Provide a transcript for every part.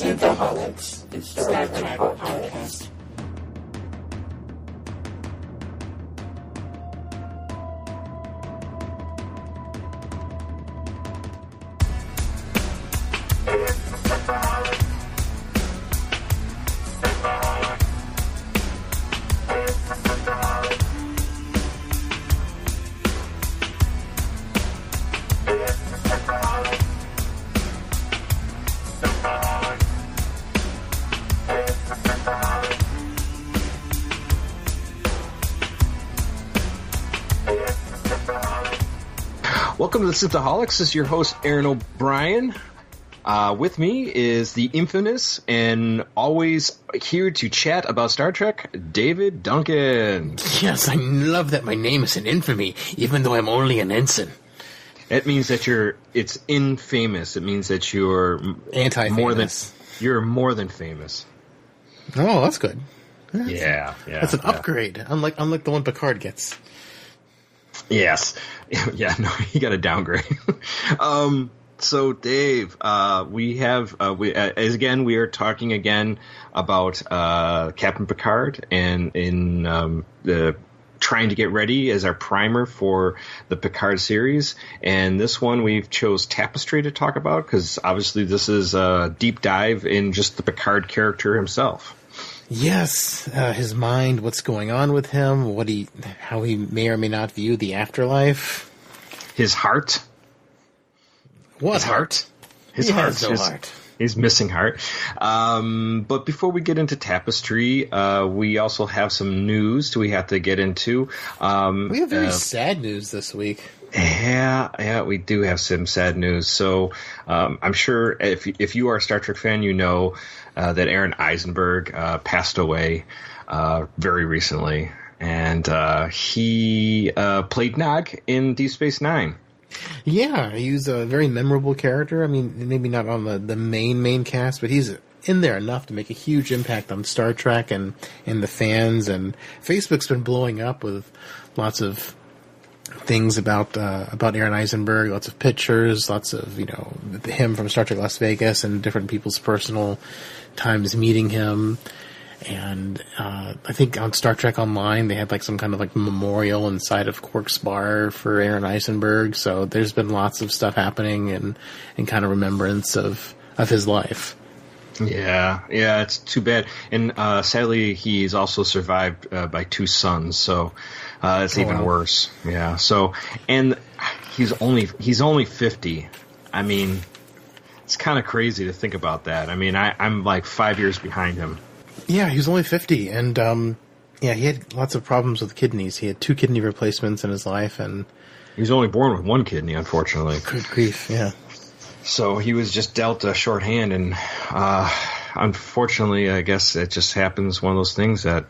Synthaholics, the Star Trek podcast. Welcome to the Synthaholics. This is your host, Aaron O'Brien. With me is the infamous and always here to chat about Star Trek, David Duncan. Yes, I love that my name is in infamy, even though I'm only an ensign. It means that it's infamous. It means that you're anti-famous. You're more than famous. Oh, that's good. Yeah. That's an upgrade, unlike the one Picard gets. Yes. Yeah, no, he got a downgrade. So Dave, we are talking again about Captain Picard and in the trying to get ready as our primer for the Picard series. And this one we've chose Tapestry to talk about because obviously this is a deep dive in just the Picard character himself. Yes, his mind, what's going on with him, how he may or may not view the afterlife. His heart. What his heart? His he heart. Has no heart. He's missing heart. But before we get into Tapestry, we also have some news we have to get into. We have very sad news this week. Yeah, we do have some sad news. So I'm sure if you are a Star Trek fan, you know that Aaron Eisenberg passed away very recently. And he played Nog in Deep Space Nine. Yeah, he was a very memorable character. I mean, maybe not on the main cast, but he's in there enough to make a huge impact on Star Trek and the fans. And Facebook's been blowing up with lots of things about Aaron Eisenberg, lots of pictures, lots of, him from Star Trek Las Vegas and different people's personal times meeting him. And I think on Star Trek Online they had like some kind of like memorial inside of Quark's bar for Aaron Eisenberg. So there's been lots of stuff happening and kind of remembrance of his life. Yeah, it's too bad. And sadly, he's also survived by two sons, so it's even worse. Yeah. So, and he's only 50. I mean, it's kind of crazy to think about that. I mean, I'm like 5 years behind him. Yeah, he was only 50, and he had lots of problems with kidneys. He had 2 kidney replacements in his life, and he was only born with 1 kidney, unfortunately. Good grief, yeah. So he was just dealt a short hand, and unfortunately, I guess it just happens, one of those things that,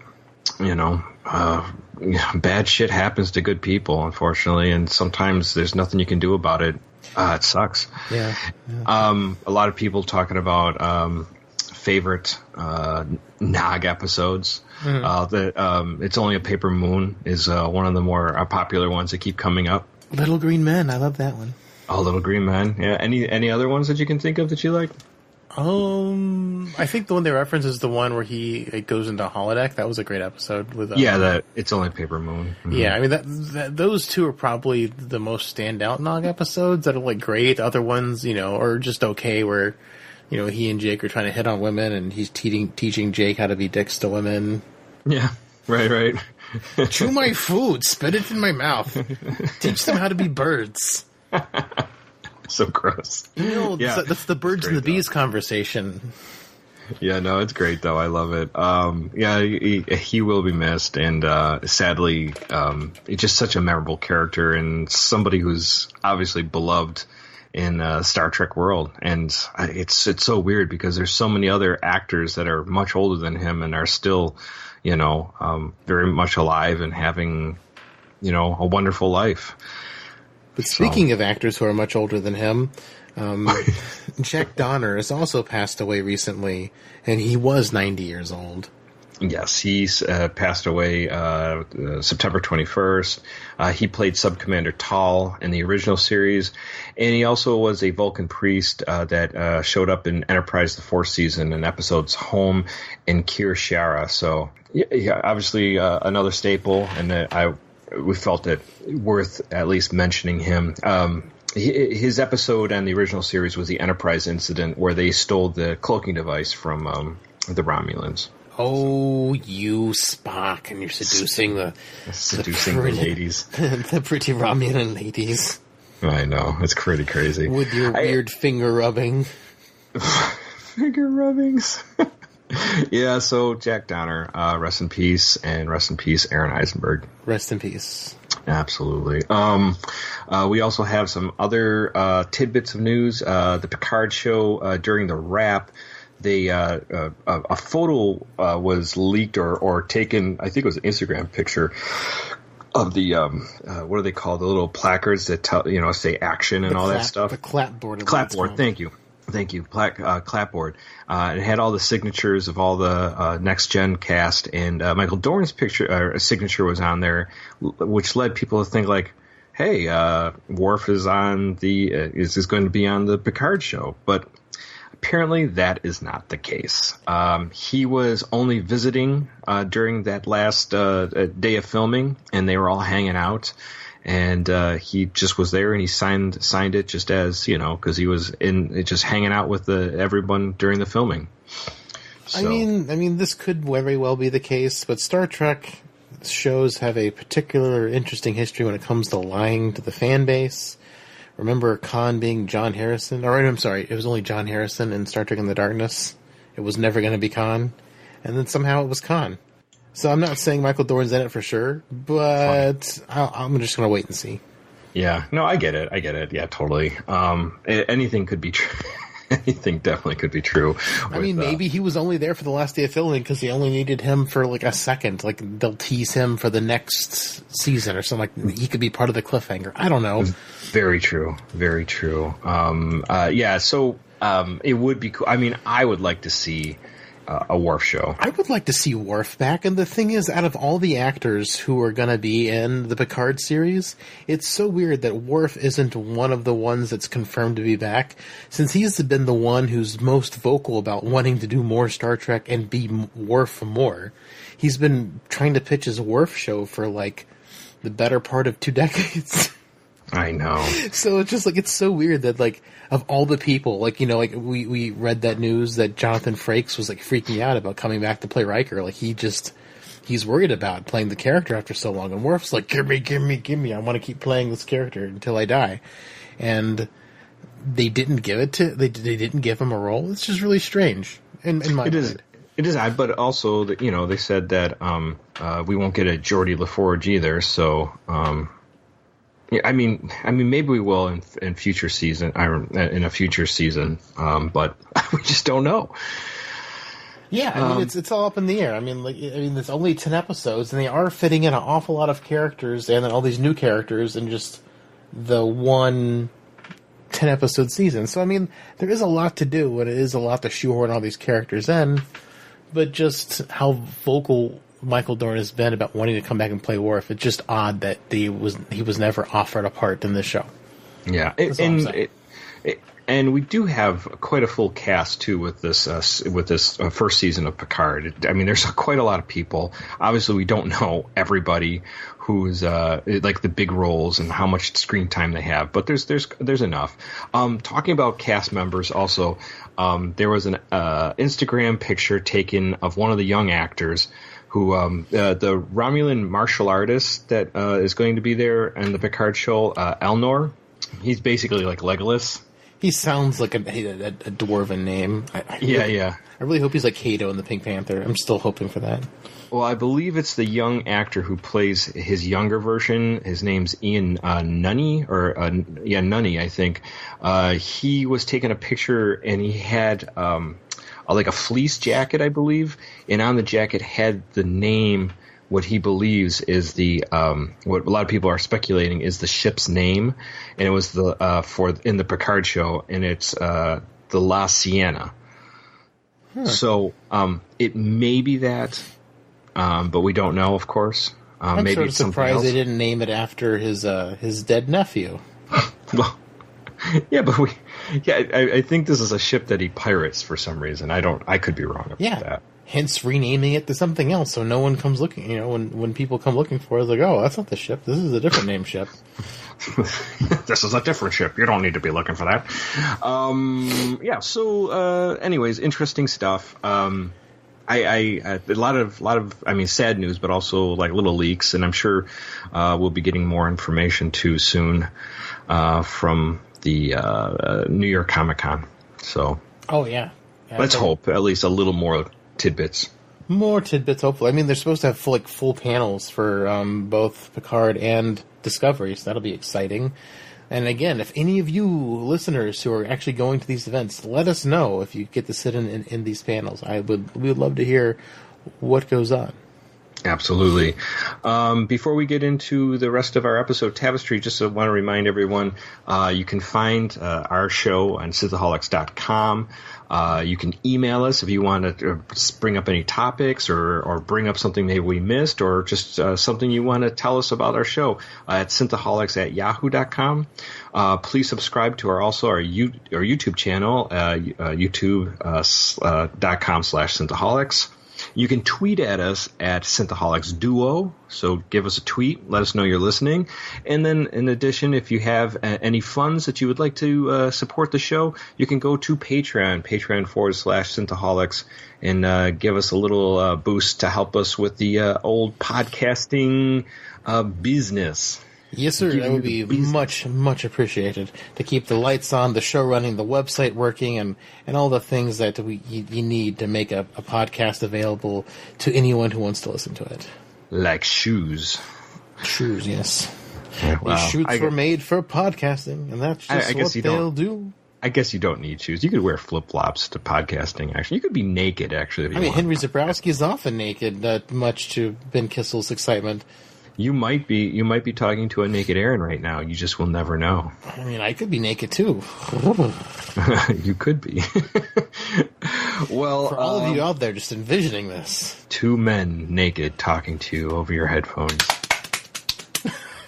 bad shit happens to good people, unfortunately, and sometimes there's nothing you can do about it. It sucks. Yeah. A lot of people talking about favorite Nog episodes. Mm-hmm. It's Only a Paper Moon is one of the more popular ones that keep coming up. Little Green Men, I love that one. Oh, Little Green Men. Yeah. Any other ones that you can think of that you like? I think the one they reference is the one where he goes into holodeck. That was a great episode with. That It's Only a Paper Moon. Mm-hmm. Yeah, I mean that those two are probably the most standout Nog episodes that are like great. Other ones, are just okay. Where, he and Jake are trying to hit on women, and he's teaching Jake how to be dicks to women. Yeah, right. Chew my food, spit it in my mouth. Teach them how to be birds. So gross. That's the birds and the bees conversation. Yeah, no, it's great though. I love it. He will be missed, and sadly, he's just such a memorable character and somebody who's obviously beloved in Star Trek world. And it's so weird because there's so many other actors that are much older than him and are still, very much alive and having, a wonderful life. But speaking of actors who are much older than him, Jack Donner has also passed away recently, and he was 90 years old. Yes, he's passed away September 21st. He played Sub-Commander Tal in the original series, and he also was a Vulcan priest that showed up in Enterprise the fourth season in episodes Home and Kir Shara. So, yeah, obviously another staple, and we felt it worth at least mentioning him. His episode on the original series was the Enterprise incident where they stole the cloaking device from the Romulans. Oh, you Spock, and you're seducing the ladies, the pretty Romulan ladies. I know, it's pretty crazy with your weird finger rubbing. Finger rubbings. Yeah. So Jack Donner, rest in peace, and rest in peace, Aaron Eisenberg. Rest in peace. Absolutely. We also have some other tidbits of news. The Picard show during the wrap. A photo was leaked or taken. I think it was an Instagram picture of the what do they call the little placards that tell say action and all that stuff. The clapboard. Clapboard. Thank you. Clapboard. It had all the signatures of all the next gen cast, and Michael Dorn's signature was on there, which led people to think like, hey, Worf is on is going to be on the Picard show, but. Apparently, that is not the case. He was only visiting during that last day of filming, and they were all hanging out. And he just was there, and he signed it just as because he was just hanging out with everyone during the filming. So. I mean, this could very well be the case, but Star Trek shows have a particular interesting history when it comes to lying to the fan base. Remember Khan being John Harrison? Or I'm sorry, it was only John Harrison in Star Trek in the Darkness. It was never going to be Khan. And then somehow it was Khan. So I'm not saying Michael Dorn's in it for sure, but I'm just going to wait and see. Yeah, no, I get it. Yeah, totally. Anything could be true. Anything definitely could be true. I mean, maybe he was only there for the last day of filming because they only needed him for like a second. Like they'll tease him for the next season or something. Like he could be part of the cliffhanger. I don't know. Very true. Very true. Yeah. So it would be cool. I mean, I would like to see a Worf show. I would like to see Worf back. And the thing is, out of all the actors who are going to be in the Picard series, it's so weird that Worf isn't one of the ones that's confirmed to be back, since he's been the one who's most vocal about wanting to do more Star Trek and be Worf more. He's been trying to pitch his Worf show for like the better part of 2 decades. I know. So it's just like, it's so weird that like, of all the people, like, we read that news that Jonathan Frakes was like freaking out about coming back to play Riker. Like he's worried about playing the character after so long. And Worf's like, give me. I want to keep playing this character until I die. And they didn't give they didn't give him a role. It's just really strange in my mind. It is odd, but also that, they said that, we won't get a Geordie LaForge either. So, yeah, I mean, maybe we will in future season, in a future season, but we just don't know. Yeah, I mean, it's all up in the air. I mean, there's only 10 episodes, and they are fitting in an awful lot of characters, and then all these new characters, in just the one 10-episode season. So, I mean, there is a lot to do, and it is a lot to shoehorn all these characters in, but just how vocal Michael Dorn has been about wanting to come back and play Worf. It's just odd that he was never offered a part in this show. Yeah, and we do have quite a full cast too with this first season of Picard. I mean, there's quite a lot of people. Obviously, we don't know everybody who's like the big roles and how much screen time they have, but there's enough. Talking about cast members, also, there was an Instagram picture taken of one of the young actors. Who the Romulan martial artist that is going to be there in the Picard show, Elnor. He's basically like Legolas. He sounds like a dwarven name. Yeah. I really hope he's like Kato in the Pink Panther. I'm still hoping for that. Well, I believe it's the young actor who plays his younger version. His name's Ian Nunney, Nunney, I think. He was taking a picture, and he had like a fleece jacket, I believe, and on the jacket had the name, what he believes is the what a lot of people are speculating is the ship's name, and it was in the Picard show, and it's the La Sienna. So it may be that, but we don't know, of course. I'm Maybe sort of it's something surprised else. they didn't name it after his dead nephew. Well, yeah, but I think this is a ship that he pirates for some reason. I could be wrong about that. Hence renaming it to something else, so no one comes looking. You know, when people come looking for it, it's like, oh, that's not the ship. This is a different name ship. This is a different ship. You don't need to be looking for that. So anyways, interesting stuff. A lot of sad news, but also like little leaks, and I'm sure we'll be getting more information too soon from the New York Comic-Con. So, let's hope at least a little more tidbits. More tidbits, hopefully. I mean, they're supposed to have full panels for both Picard and Discovery, so that'll be exciting. And again, if any of you listeners who are actually going to these events, let us know if you get to sit in these panels. We would love to hear what goes on. Absolutely. Before we get into the rest of our episode, Tapestry, just want to remind everyone, you can find our show on Synthaholics.com. You can email us if you want to bring up any topics or bring up something maybe we missed or just something you want to tell us about our show at Synthaholics@yahoo.com. Please subscribe to our YouTube channel, youtube.com/Synthaholics. You can tweet at us at Synthaholics Duo, so give us a tweet, let us know you're listening. And then, in addition, if you have any funds that you would like to support the show, you can go to Patreon, patreon.com/Synthaholics, and give us a little boost to help us with the old podcasting business. Yes, sir. That would be much, much appreciated to keep the lights on, the show running, the website working, and all the things that you need to make a podcast available to anyone who wants to listen to it. Like shoes. Shoes, yes. Yeah, well, these shoes were made for podcasting, and that's just what they'll do. I guess you don't need shoes. You could wear flip-flops to podcasting, actually. You could be naked, actually, if you want. Henry Zebrowski is often naked, much to Ben Kissel's excitement. You might be talking to a naked Aaron right now. You just will never know. I mean, I could be naked too. You could be. Well, for all of you out there just envisioning this, two men naked talking to you over your headphones.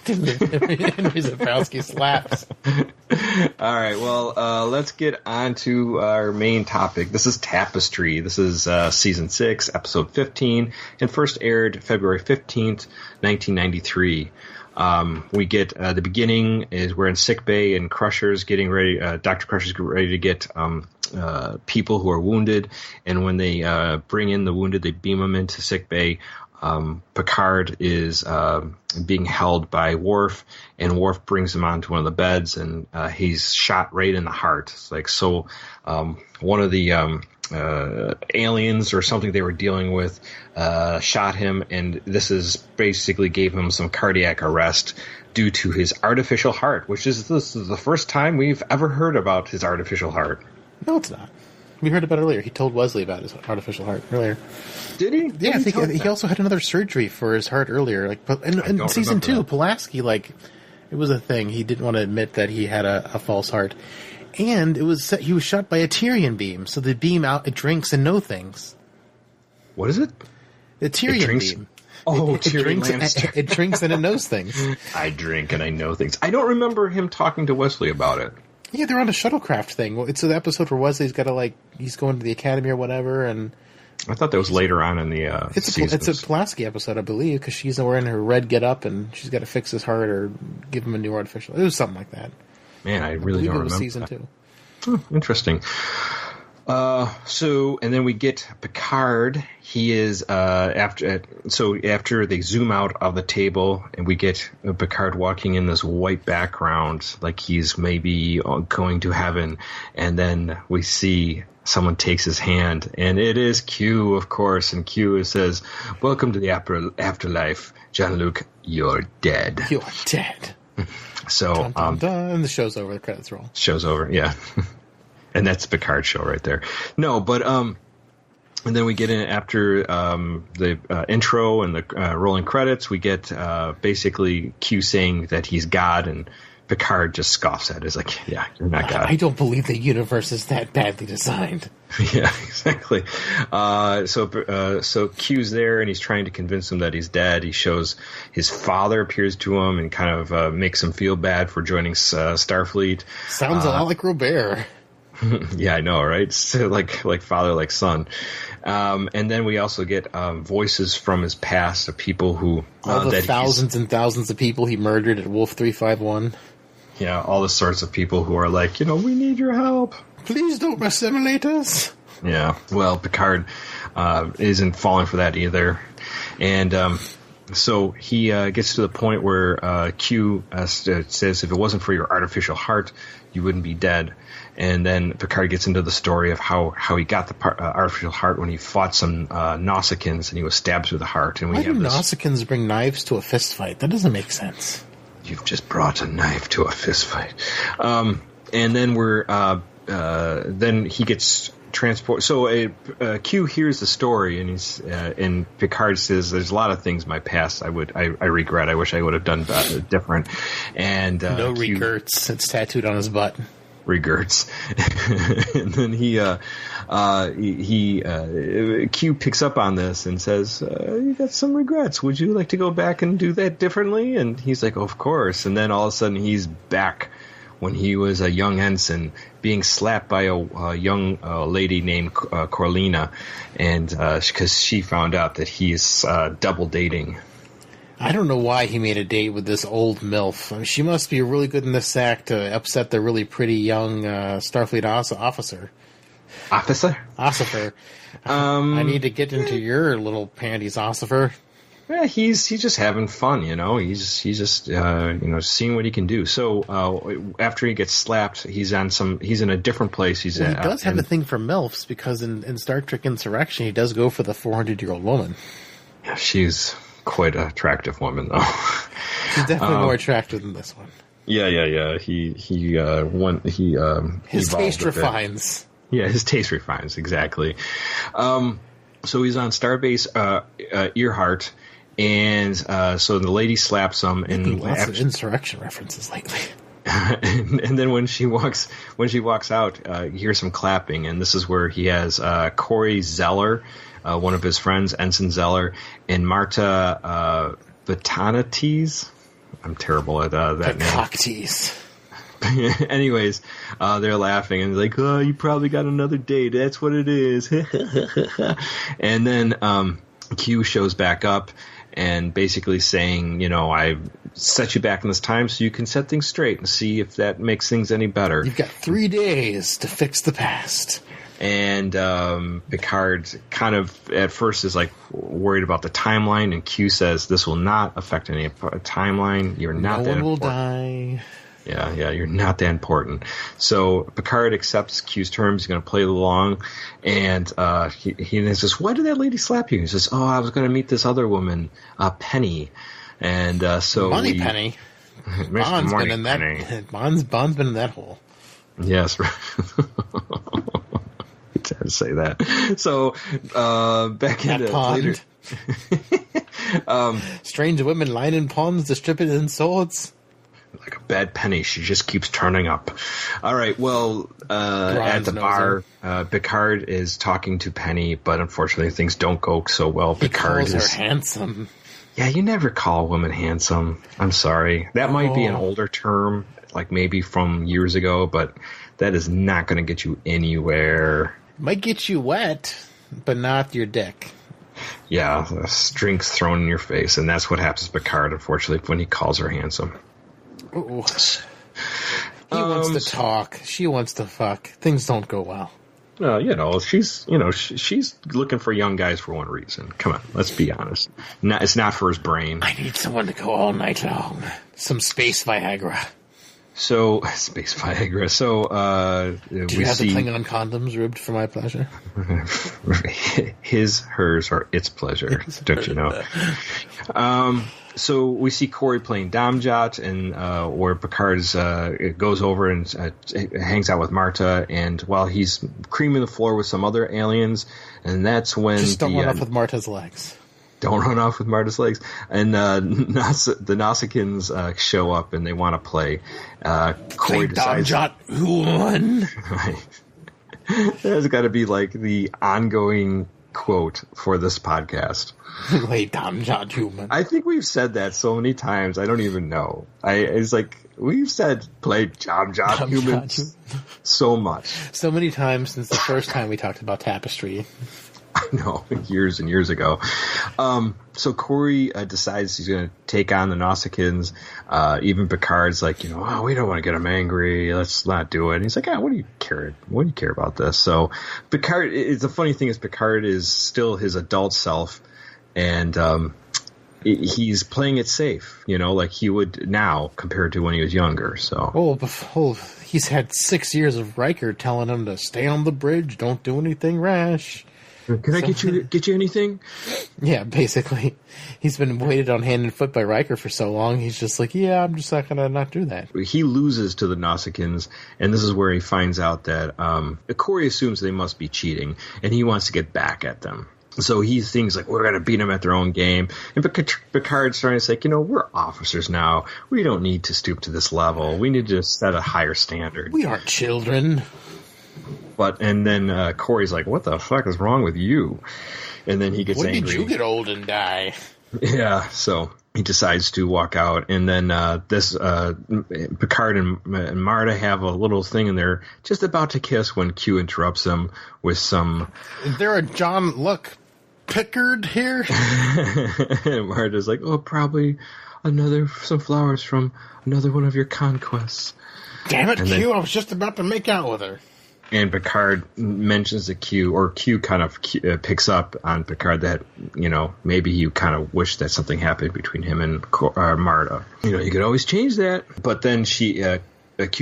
Henry Zebrowski slaps. All right, well, let's get on to our main topic. This is Tapestry. This is Season 6, Episode 15, and first aired February 15th, 1993. We get the beginning is we're in sickbay, and Crusher's getting ready. Dr. Crusher's getting ready to get people who are wounded, and when they bring in the wounded, they beam them into sickbay. Picard is being held by Worf, and Worf brings him onto one of the beds, and he's shot right in the heart. It's like, so one of the aliens or something they were dealing with shot him, and this is basically gave him some cardiac arrest due to his artificial heart, which is this is the first time we've ever heard about his artificial heart. No, it's not. We heard about it earlier. He told Wesley about his artificial heart earlier. Did he? Yeah, I think he also had another surgery for his heart earlier. Like, in season 2, Pulaski, like, it was a thing. He didn't want to admit that he had a false heart, and he was shot by a Tyrian beam. So the beam out, it drinks and knows things. What is it? The Tyrian beam. Oh, it drinks and it knows things. I drink and I know things. I don't remember him talking to Wesley about it. Yeah, they're on a shuttlecraft thing. It's the episode where Wesley's got to, he's going to the academy or whatever, and I thought that was later on in the season. It's a Pulaski episode, I believe, because she's wearing her red get-up, and she's got to fix his heart or give him a new artificial. It was something like that. Man, I really don't remember. It was season 2. Interesting. And then we get Picard. He is after they zoom out of the table, and we get Picard walking in this white background, like he's maybe going to heaven. And then we see someone takes his hand, and it is Q, of course. And Q says, "Welcome to the afterlife, Jean-Luc. You're dead. You're dead." So, dun, dun, dun, and the show's over. The credits roll. Show's over. Yeah. And that's Picard's show right there. No, but and then we get in after the intro and the rolling credits. We get basically Q saying that he's God, and Picard just scoffs at it. He's like, yeah, you're not God. I don't believe the universe is that badly designed. Yeah, exactly. So Q's there, and he's trying to convince him that he's dead. He shows his father appears to him and kind of makes him feel bad for joining Starfleet. Sounds a lot like Robert. Yeah, I know, right? So like father, like son. And then we also get voices from his past of people who... all the thousands and thousands of people he murdered at Wolf 351. Yeah, all the sorts of people who are like, we need your help. Please don't assimilate us. Yeah, well, Picard isn't falling for that either. And so he gets to the point where Q says, if it wasn't for your artificial heart, you wouldn't be dead. And then Picard gets into the story of how he got the artificial heart when he fought some Nausicaans and he was stabbed through the heart. And why do Nausicaans bring knives to a fist fight? That doesn't make sense. You've just brought a knife to a fist fight. And then then he gets transported. So Q hears the story, and and Picard says, "There's a lot of things in my past I regret. I wish I would have done different." And no regrets. It's tattooed on his butt. Regrets. And then Q picks up on this and says, you got some regrets. Would you like to go back and do that differently? And he's like, of course. And then all of a sudden he's back when he was a young ensign being slapped by a young lady named Corlina, and because she found out that he's double dating. I don't know why he made a date with this old MILF. I mean, she must be really good in the sack to upset the really pretty young Starfleet officer. Officer? I need to get into your little panties, Ossifer. Yeah, he's just having fun, He's just seeing what he can do. So after he gets slapped, he's in a different place. He does have a thing for MILFs because in Star Trek Insurrection, he does go for the 400-year-old woman. Yeah, she's quite an attractive woman, though. She's definitely more attractive than this one. Yeah. His taste refines. Yeah, his taste refines, exactly. So he's on Starbase Earhart, and so the lady slaps him. And lots of insurrection references lately. and then when she walks out, you hear some clapping, and this is where he has Corey Zeller, one of his friends, Ensign Zeller, and Marta Batanates. I'm terrible at that name. Cocktease. Anyways, they're laughing and like, oh, you probably got another date. That's what it is. And then Q shows back up and basically saying, I set you back in this time so you can set things straight and see if that makes things any better. You've got 3 days to fix the past. And Picard kind of at first is like worried about the timeline, and Q says this will not affect any timeline. You're not that important. No one will die. Yeah, you're not that important. So Picard accepts Q's terms. He's going to play along, and he says, "Why did that lady slap you?" He says, "Oh, I was going to meet this other woman, Penny." And so Money Penny. Bond's been in that. Bond's been in that hole. Yes. To say that. So back into later. Strange women line in ponds, distributed in swords. Like a bad penny, she just keeps turning up. All right, well, at the bar, Picard is talking to Penny, but unfortunately things don't go so well. Picard calls her handsome. Yeah, you never call a woman handsome. I'm sorry. That might be an older term, like maybe from years ago, but that is not going to get you anywhere. Might get you wet, but not your dick. Yeah, drinks thrown in your face, and that's what happens to Picard, unfortunately, when he calls her handsome. Ooh. He wants to talk. She wants to fuck. Things don't go well. She's looking for young guys for one reason. Come on, let's be honest. It's not for his brain. I need someone to go all night long. Some space Viagra. So, space Viagra. So, do you have the Klingon condoms ribbed for my pleasure? His, hers, or its pleasure. Don't you know? So we see Corey playing Damjat, and where Picard goes over and hangs out with Marta, and while he's creaming the floor with some other aliens, and that's when just don't run off with Marta's legs. Don't run off with Marta's legs. And the Nausicaans show up and they want to play. Corey decides... Damjot, who won? Right. There's got to be like the ongoing quote for this podcast. Play Damjot human. I think we've said that so many times, I don't even know. It's like, we've said play Damjot humans so much. So many times since the first time we talked about Tapestry. I know, years and years ago. So Corey decides he's going to take on the Nausicaans. Even Picard's like, we don't want to get him angry. Let's not do it. And he's like, what do you care? What do you care about this? So Picard, the funny thing is Picard is still his adult self, and he's playing it safe, like he would now compared to when he was younger. So, he's had 6 years of Riker telling him to stay on the bridge, don't do anything rash. Can I get you anything? Yeah, basically. He's been weighted on hand and foot by Riker for so long, he's just like, yeah, I'm just not going to not do that. He loses to the Nausicaans, and this is where he finds out that Corey assumes they must be cheating, and he wants to get back at them. So he thinks, like, we're going to beat them at their own game. And Picard's trying to say, we're officers now. We don't need to stoop to this level. We need to set a higher standard. We aren't children. And then Corey's like, what the fuck is wrong with you? And then he gets angry. When did you get old and die? Yeah, so he decides to walk out. And then Picard and Marta have a little thing, and they're just about to kiss when Q interrupts them with some... Is there a John Luck Picard here? And Marta's like, probably some flowers from another one of your conquests. Damn it, Q, I was just about to make out with her. And Picard mentions to Q, or Q kind of picks up on Picard that, maybe he kind of wished that something happened between him and Marta. You could always change that. But then Q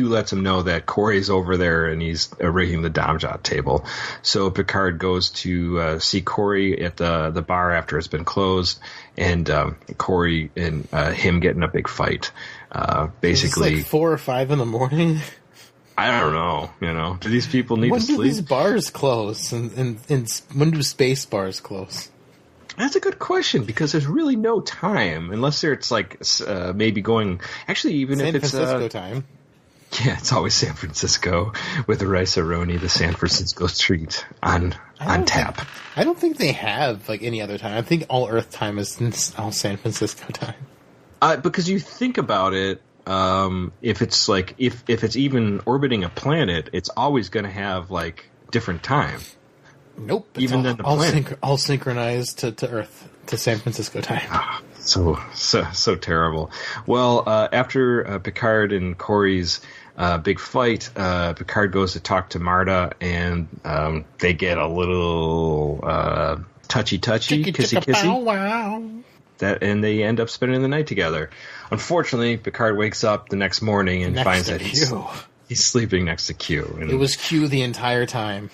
lets him know that Corey's over there and he's rigging the Damjot table. So Picard goes to see Corey at the bar after it's been closed, and Corey and him get in a big fight. Basically, it's like 4 or 5 in the morning. I don't know. Do these people need to sleep? When do these bars close? And when do space bars close? That's a good question, because there's really no time, unless it's like maybe going... Actually, even San if it's... San Francisco time. Yeah, it's always San Francisco with the rice-a-roni, the San Francisco treat on tap. I don't think they have like any other time. I think all Earth time is all San Francisco time. Because you think about it, if it's like if it's even orbiting a planet, it's always going to have like different time. Nope. Even then, the planet all synchronized to Earth, to San Francisco time. So terrible. Well, after Picard and Corey's big fight, Picard goes to talk to Marta, and they get a little touchy-touchy, kissy-kissy. Wow. And they end up spending the night together. Unfortunately, Picard wakes up the next morning and finds that he's sleeping next to Q. And it was Q the entire time.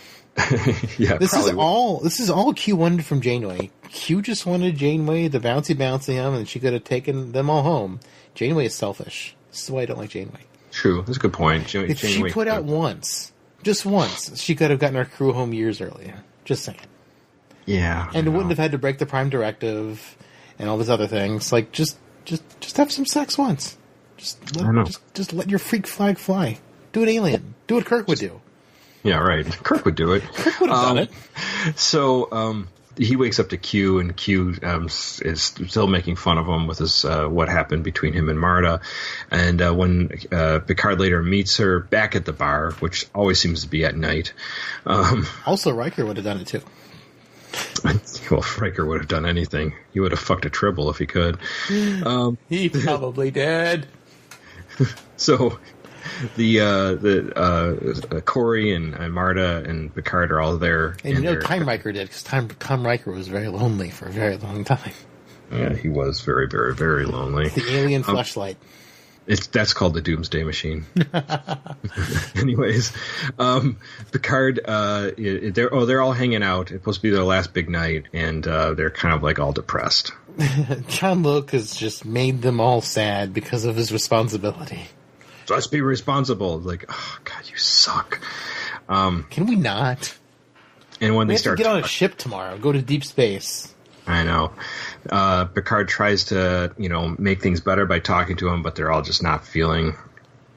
Yeah, this is all Q wanted from Janeway. Q just wanted Janeway to bouncy him, and she could have taken them all home. Janeway is selfish. This is why I don't like Janeway. True, that's a good point. If she put out just once, she could have gotten her crew home years earlier. Just saying. Yeah, and wouldn't have had to break the Prime Directive and all these other things. Like just have some sex once. Just let your freak flag fly. Do an Alien. Do what Kirk would do. Yeah, right. Kirk would do it. Kirk would have done it. So he wakes up to Q, and Q is still making fun of him with his what happened between him and Marta. And when Picard later meets her back at the bar, which always seems to be at night. Also, Riker would have done it too. Well, Riker would have done anything. He would have fucked a Tribble if he could. He probably did. So the Corey and Marta and Picard are all there. And Time Riker did, because Tom Riker was very lonely for a very long time. Yeah, he was very, very, very lonely. The alien fleshlight. That's called the Doomsday Machine. Anyways, Picard, they're all hanging out. It's supposed to be their last big night, and they're kind of like all depressed. John Luke has just made them all sad because of his responsibility. Let's be responsible. Like, oh God, you suck. Can we not? And when we they have start to get on a ship tomorrow, go to deep space. I know. Picard tries to, make things better by talking to him, but they're all just not feeling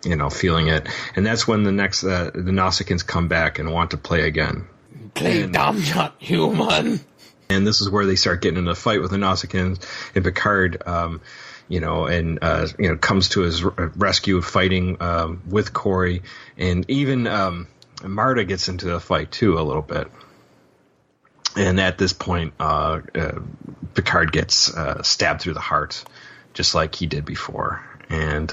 it. And that's when the Nausicaans come back and want to play again. Play dumb, not human. And this is where they start getting in a fight with the Nausicaans, and Picard, comes to his rescue, fighting with Corey, and even Marta gets into the fight too a little bit. And at this point, Picard gets stabbed through the heart, just like he did before, and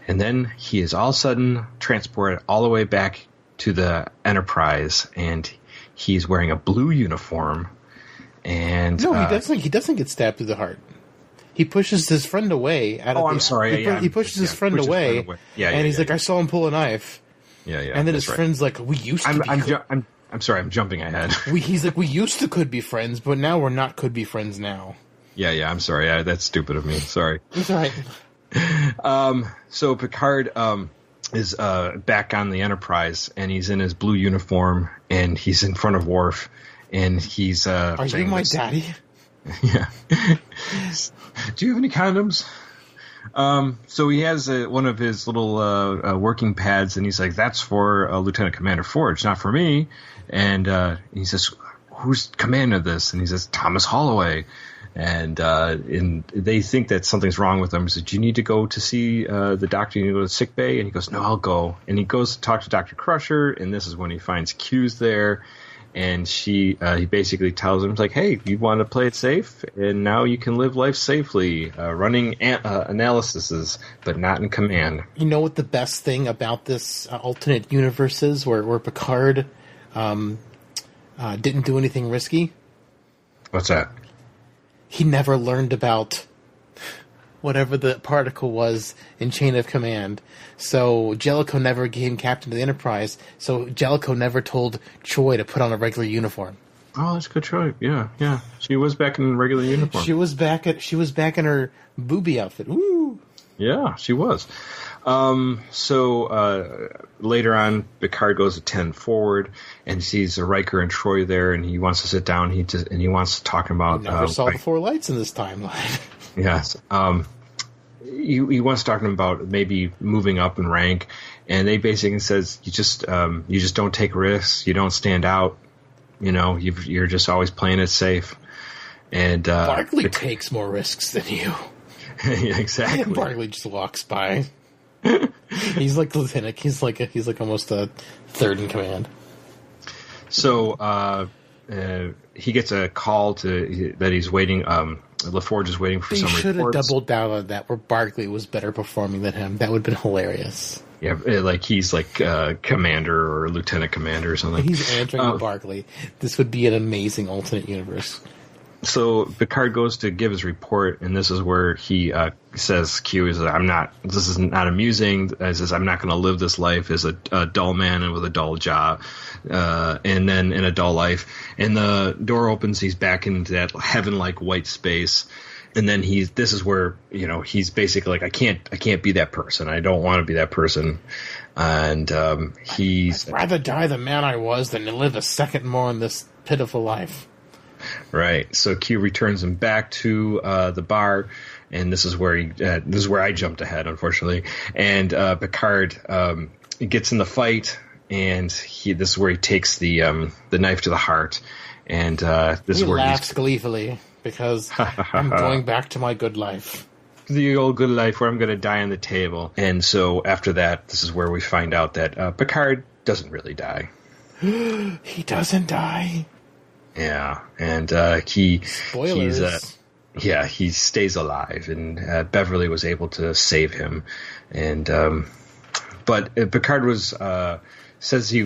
then he is all of a sudden transported all the way back to the Enterprise, and he's wearing a blue uniform. And no, he doesn't. He doesn't get stabbed through the heart. He pushes his friend away. I'm sorry. He pushes his friend away. And he's like, I saw him pull a knife. Yeah. And then his friend's like, we used to. I'm sorry. I'm jumping ahead. He's like, we used to could be friends, but now we're not could be friends now. Yeah. I'm sorry. That's stupid of me. Sorry. That's all right. So Picard is back on the Enterprise, and he's in his blue uniform, and he's in front of Worf. And he's are you my daddy? Yeah. Do you have any condoms? So he has one of his little working pads, and he's like, that's for Lieutenant Commander Forge, not for me. And he says, who's commanding this? And he says, Thomas Holloway. And they think that something's wrong with him. He says, do you need to go to see the doctor? You need to go to sick bay? And he goes, no, I'll go. And he goes to talk to Dr. Crusher, and this is when he finds Q's there. And he basically tells him, like, hey, you want to play it safe, and now you can live life safely, running analyses, but not in command. You know what the best thing about this alternate universe is, where Picard didn't do anything risky? What's that? He never learned about whatever the particle was in Chain of Command. So Jellicoe never became captain of the Enterprise. So Jellicoe never told Troy to put on a regular uniform. Oh, that's a good choice. Yeah. She was back in regular uniform. She was back in her booby outfit. Woo! Yeah, she was. So later on, Picard goes to 10 forward and sees Riker and Troy there, and he wants to sit down. He wants to talk about. I never saw the four lights in this timeline. Yes. He wants to talk to him about maybe moving up in rank, and they basically says you just don't take risks, you don't stand out, you're just always playing it safe. And Barclay takes more risks than you. Yeah, exactly. And Barclay just walks by. He's like lieutenant. He's like almost a third in command. So he gets a call that he's waiting. LaForge is waiting for some reports. They should have doubled down on that, where Barclay was better performing than him. That would have been hilarious. Yeah, like he's like commander or lieutenant commander or something. He's answering to Barclay. This would be an amazing alternate universe. So Picard goes to give his report, and this is where he says, Q is, this is not amusing. He says, I'm not going to live this life as a dull man and with a dull job, and then in a dull life. And the door opens, he's back into that heaven-like white space. And then this is where, he's basically like, I can't be that person. I don't want to be that person. And I'd rather die the man I was than to live a second more in this pitiful life. Right. So Q returns him back to the bar, and this is where I jumped ahead, unfortunately. And Picard gets in the fight, and this is where he takes the knife to the heart, and this is where he laughs gleefully because I'm going back to my good life. The old good life where I'm going to die on the table. And so after that, this is where we find out that Picard doesn't really die. He doesn't die. Yeah, and he stays alive, and Beverly was able to save him, and but Picard was says he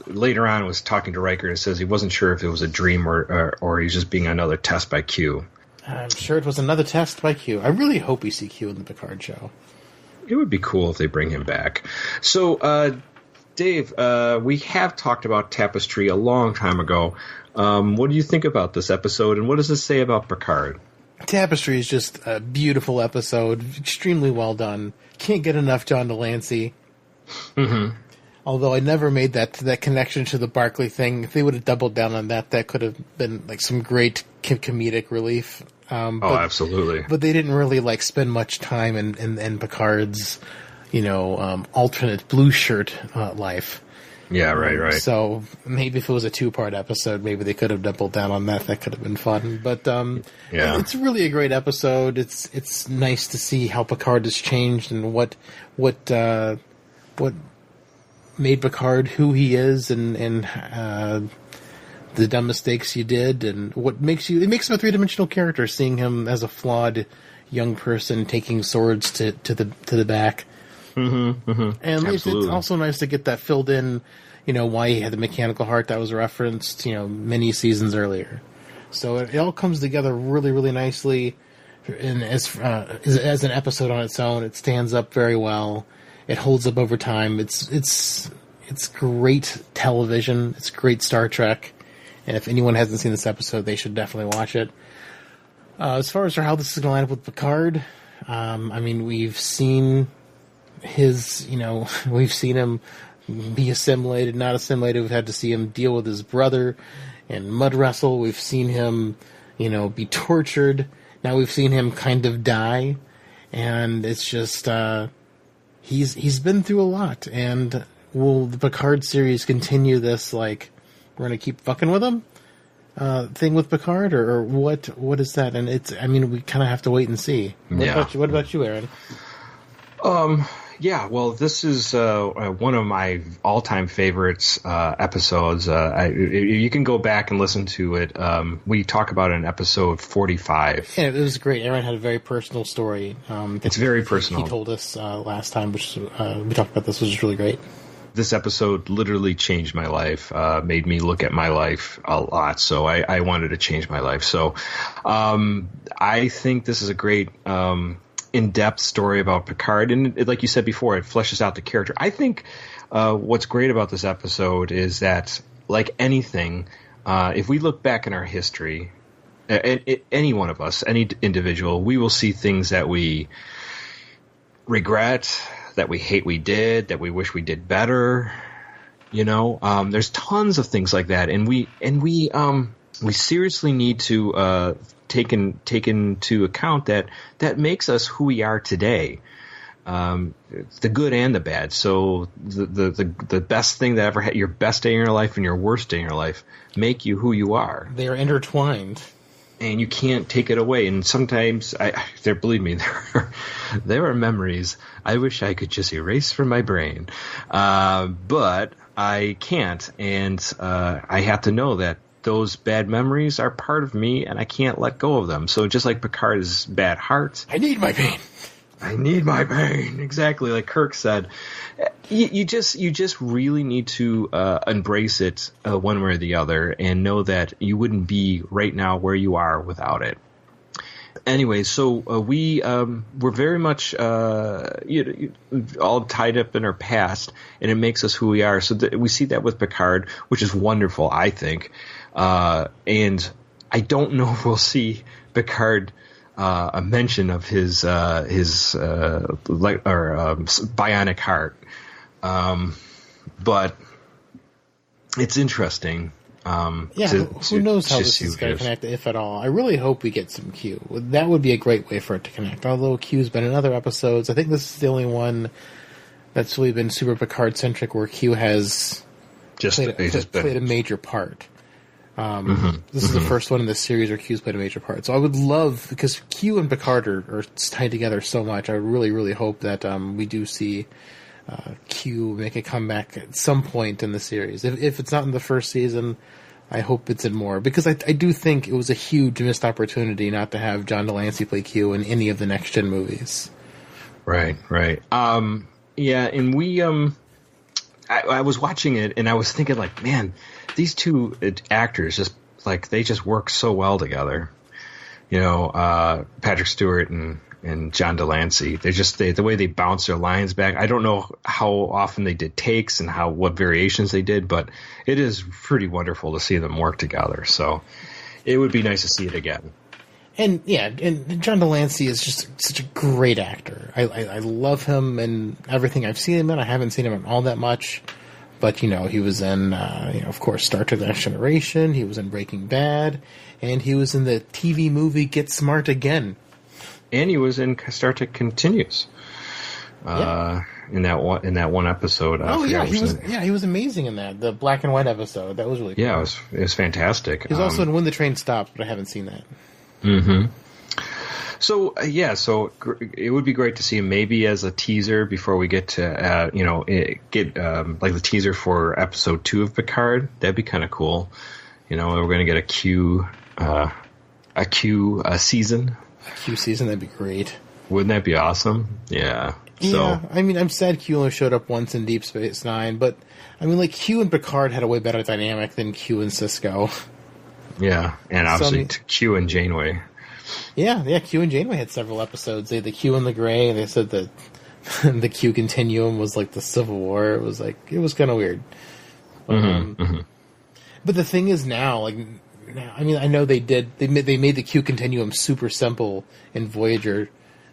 later on was talking to Riker and says he wasn't sure if it was a dream or he's just being another test by Q. I'm sure it was another test by Q. I really hope we see Q in the Picard show. It would be cool if they bring him back. So, Dave, we have talked about Tapestry a long time ago. What do you think about this episode, and what does it say about Picard? Tapestry is just a beautiful episode, extremely well done. Can't get enough John Delancey. Mm-hmm. Although I never made that connection to the Barclay thing. If they would have doubled down on that, that could have been like some great comedic relief. Absolutely. But they didn't really like spend much time in Picard's, alternate blue shirt life. Yeah, right. So maybe if it was a 2-part episode, maybe they could have doubled down on that. That could have been fun. But it's really a great episode. It's nice to see how Picard has changed and what made Picard who he is, and the dumb mistakes he did, and it makes him a 3-dimensional character. Seeing him as a flawed young person taking swords to the back. And it's also nice to get that filled in, why he had the mechanical heart that was referenced, many seasons earlier. So it all comes together really, really nicely. And as an episode on its own, it stands up very well. It holds up over time. It's great television. It's great Star Trek. And if anyone hasn't seen this episode, they should definitely watch it. As far as how this is going to line up with Picard, we've seen we've seen him be assimilated, not assimilated. We've had to see him deal with his brother and mud wrestle. We've seen him, be tortured. Now we've seen him kind of die. And it's just, he's been through a lot. And will the Picard series continue this, like, we're going to keep fucking with him thing with Picard, or what is that? And we kind of have to wait and see. What about you, Aaron? Yeah, well, this is one of my all-time favorites episodes. You can go back and listen to it. We talk about it in episode 45. Yeah, it was great. Aaron had a very personal story. It's very personal. He told us last time, which we talked about this, which is really great. This episode literally changed my life, made me look at my life a lot. So I wanted to change my life. So I think this is a great in-depth story about Picard. And like you said before, it fleshes out the character. I think what's great about this episode is that, like anything, if we look back in our history, any one of us, any individual, we will see things that we regret, that we hate we did, that we wish we did better. There's tons of things like that, and we seriously need to take into account that makes us who we are today, the good and the bad. So the best thing that ever had, your best day in your life and your worst day in your life, make you who you are. They are intertwined. And you can't take it away. And sometimes, believe me, there are memories I wish I could just erase from my brain. But I can't. And I have to know that those bad memories are part of me, and I can't let go of them. So just like Picard's bad heart. I need my pain. I need my pain. Exactly, like Kirk said. You just really need to embrace it one way or the other, and know that you wouldn't be right now where you are without it. Anyway, so we're very much all tied up in our past, and it makes us who we are. So we see that with Picard, which is wonderful, I think. And I don't know if we'll see Picard a mention of his bionic heart. But it's interesting. Who knows how this is going to connect, if at all. I really hope we get some Q. That would be a great way for it to connect. Although Q's been in other episodes, I think this is the only one that's really been super Picard-centric where Q has played a major part. This is the first one in this series where Q's played a major part. So I would love, because Q and Picard are tied together so much, I really, really hope that we do see Q make a comeback at some point in the series. If it's not in the first season, I hope it's in more. Because I do think it was a huge missed opportunity not to have John Delancey play Q in any of the Next Gen movies. Right. Yeah, and we... I was watching it, and I was thinking, like, man, these two actors just work so well together. Patrick Stewart and John Delancey. The way they bounce their lines back. I don't know how often they did takes and what variations they did, but it is pretty wonderful to see them work together. So it would be nice to see it again. And John Delancey is just such a great actor. I love him and everything I've seen him in. I haven't seen him in all that much, But, he was in, of course, Star Trek: The Next Generation. He was in Breaking Bad. And he was in the TV movie Get Smart Again. And he was in Star Trek Continues. In that one episode. He was amazing in that. The black and white episode. That was really cool. Yeah, it was fantastic. He's also in When the Train Stops, but I haven't seen that. Mm-hmm. So it would be great to see him maybe as a teaser before we get to like the teaser for episode 2 of Picard. That'd be kind of cool. We're going to get a Q season. A Q season, that'd be great. Wouldn't that be awesome? Yeah. Yeah, I'm sad Q only showed up once in Deep Space Nine, but Q and Picard had a way better dynamic than Q and Cisco. Yeah, and obviously Q and Janeway. Yeah, Q and Janeway had several episodes. They had the Q and the Gray, and they said that the Q continuum was like the Civil War. It was kind of weird. But the thing is now, I know they made the Q continuum super simple in Voyager,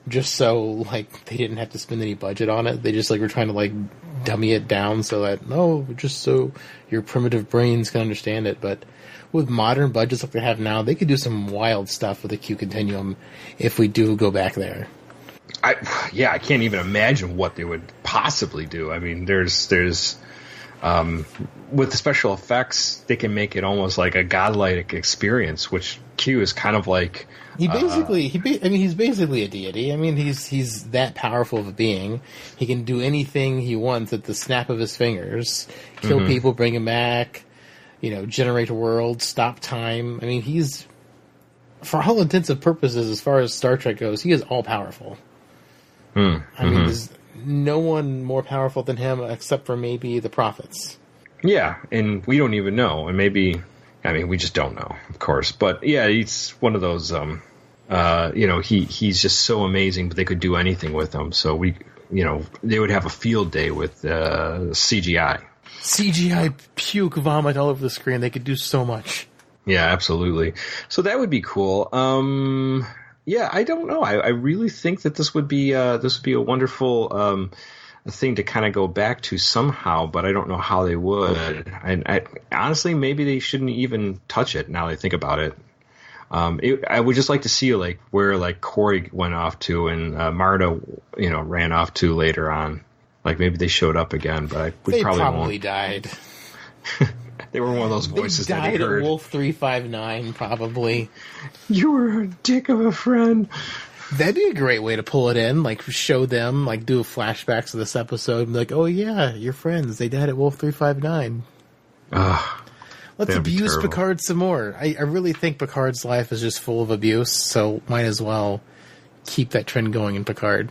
just so they didn't have to spend any budget on it. They just were trying to dummy it down so that just so your primitive brains can understand it. But with modern budgets like they have now, they could do some wild stuff with the Q continuum if we do go back there. I can't even imagine what they would possibly do. I mean, there's with the special effects, they can make it almost like a godlike experience, which Q is kind of like. He's basically a deity. I mean, he's that powerful of a being. He can do anything he wants at the snap of his fingers. Kill people, bring them back, generate a world, stop time. I mean, he's, for all intents and purposes, as far as Star Trek goes, he is all powerful. I mean, there's no one more powerful than him except for maybe the prophets. Yeah, and we don't even know, and maybe. We just don't know, of course. But yeah, he's one of those. He's just so amazing, but they could do anything with him. So they would have a field day with CGI. CGI puke vomit all over the screen. They could do so much. Yeah, absolutely. So that would be cool. I don't know. I really think that this would be a wonderful. A thing to kind of go back to somehow, but I don't know how they would. And honestly, maybe they shouldn't even touch it now that I think about it. I would just like to see where Corey went off to and Marta, ran off to later on. Maybe they showed up again, but they probably died. They were one of those voices that he heard. They died at Wolf 359, probably. You were a dick of a friend. That'd be a great way to pull it in, show them, do flashbacks of this episode, and be like, oh yeah, your friends, they died at Wolf 359. Let's abuse Picard some more. I really think Picard's life is just full of abuse, so might as well keep that trend going in Picard.